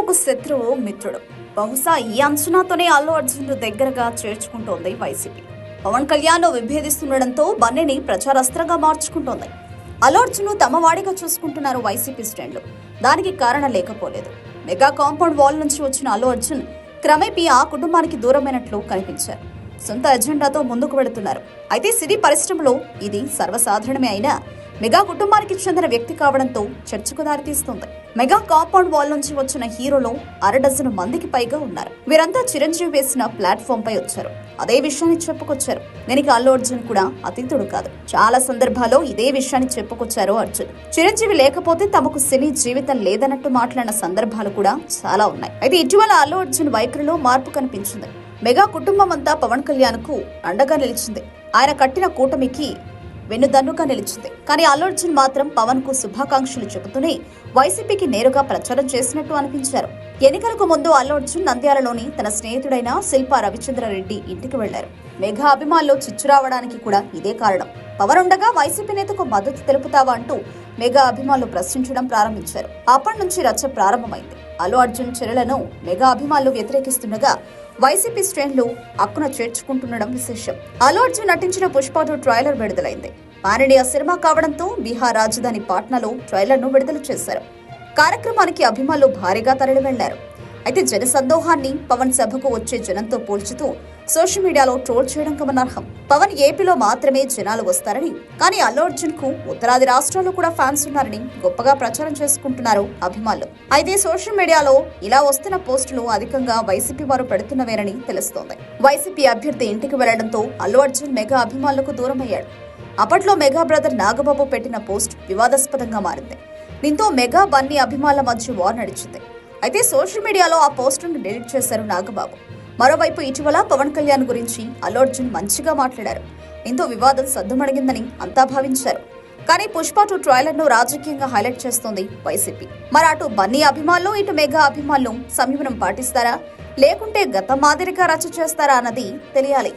సినిమాకు శత్రువు మిత్రుడు. బహుశా ఈ అంచనాతోనే అల్లు అర్జున్ దగ్గరగా చేర్చుకుంటోంది వైసీపీ. పవన్ కళ్యాణ్ విభేదిస్తుండడంతో బన్నీని ప్రచారాస్త్రంగా మార్చుకుంటోంది. అల్లు అర్జున్ తమ వాడిగా చూసుకుంటున్నారు వైసీపీ శ్రేణులు. దానికి కారణం లేకపోలేదు. మెగా కాంపౌండ్ వాల్ నుంచి వచ్చిన అల్లు అర్జున్ క్రమేపీ ఆ కుటుంబానికి దూరమైనట్లు కనిపించారు. సొంత ఎజెండాతో ముందుకు వెళుతున్నారు. అయితే సినీ పరిశ్రమలో ఇది సర్వసాధారణమే అయినా మెగా కుటుంబానికి చెందిన వ్యక్తి కావడంతో చర్చకు దారితీస్తుంది. మెగా కాంపౌండ్ వాల్ నుంచి వచ్చిన హీరోలు 6 మందికి పైగా ఉన్నారు. వీరంతా చిరంజీవి వేసిన ప్లాట్ఫామ్ పై వచ్చారు. అదే విషయాన్ని చెప్పుకొచ్చారు. దీనికి అల్లు అర్జున్ కూడా అతీతుడు కాదు. చాలా సందర్భాల్లో ఇదే విషయాన్ని చెప్పుకొచ్చారు అర్జున్. చిరంజీవి లేకపోతే తమకు సినీ జీవితం లేదన్నట్టు మాట్లాడిన సందర్భాలు కూడా చాలా ఉన్నాయి. అయితే ఇటీవల అల్లు అర్జున్ వైఖరిలో మార్పు కనిపించింది. మెగా కుటుంబం అంతా పవన్ కళ్యాణ్ కు అండగా నిలిచింది. ఆయన కట్టిన కూటమికి వెన్నుదన్నుగా నిలిచింది. కానీ అల్లు అర్జున్ మాత్రం పవన్ కు శుభాకాంక్షలు చెబుతూనే వైసీపీకి నేరుగా ప్రచారం చేసినట్టు అనిపించారు. ఎన్నికలకు ముందు అల్లు అర్జున్ నంద్యాలలోని తన స్నేహితుడైన శిల్పా రవిచంద్రారెడ్డి ఇంటికి వెళ్లారు. మెగా అభిమానులు చిచ్చు రావడానికి కూడా ఇదే కారణం. పవన్ ఉండగా వైసీపీ నేతకు మద్దతు తెలుపుతావా అంటూ మెగా అభిమానులు ప్రశ్నించడం ప్రారంభించారు. అప్పటి నుంచి రచ్చ ప్రారంభమైంది. అల్లు అర్జున్ చర్యలను మెగా అభిమానులు వ్యతిరేకిస్తుండగా వైసీపీ శ్రేణులు అక్కున చేర్చుకుంటుండడం విశేషం. అల్లు అర్జున్ నటించిన పుష్ప 2 ట్రైలర్ విడుదలైంది. పాన్ ఇండియా సినిమా కావడంతో బీహార్ రాజధాని పాట్నాలో ట్రైలర్ ను విడుదల చేశారు. కార్యక్రమానికి అభిమానులు భారీగా తరలి వెళ్లారు. అయితే జన సందోహాన్ని పవన్ సభకు వచ్చే జనంతో పోల్చుతూ సోషల్ మీడియాలో ట్రోల్ చేయడం గమనార్హం. పవన్ ఏపీలో మాత్రమే జనాలు వస్తారని, కానీ అల్లు అర్జున్ కు ఉత్తరాది రాష్ట్రాల్లో కూడా ఫ్యాన్స్ ఉన్నారని గొప్పగా ప్రచారం చేసుకుంటున్నారు అభిమానులు. అయితే సోషల్ మీడియాలో ఇలా వస్తున్న పోస్టులు అధికంగా వైసీపీ వారు పెడుతున్నవేనని తెలుస్తోంది. వైసీపీ అభ్యర్థి ఇంటికి వెళ్లడంతో అల్లు అర్జున్ మెగా అభిమానులకు దూరమయ్యాడు. అప్పట్లో మెగా బ్రదర్ నాగబాబు పెట్టిన పోస్ట్ వివాదాస్పదంగా మారింది. దీంతో మెగా బన్నీ అభిమానుల మధ్య వార్ నడిచింది. అయితే సోషల్ మీడియాలో ఆ పోస్టును డిలీట్ చేశారు నాగబాబు. మరోవైపు ఇటీవల పవన్ కళ్యాణ్ గురించి అల్లు అర్జున్ మంచిగా మాట్లాడారు. దీంతో వివాదం సద్దుమణిగిందని అంతా భావించారు. కానీ పుష్ప 2 ట్రైలర్ ను రాజకీయంగా హైలైట్ చేస్తోంది వైసీపీ. మరి అటు బన్నీ అభిమానులు ఇటు మెగా అభిమానులు సంయమనం పాటిస్తారా, లేకుంటే గత మాదిరిగా రచ్చ చేస్తారా అన్నది తెలియాలి.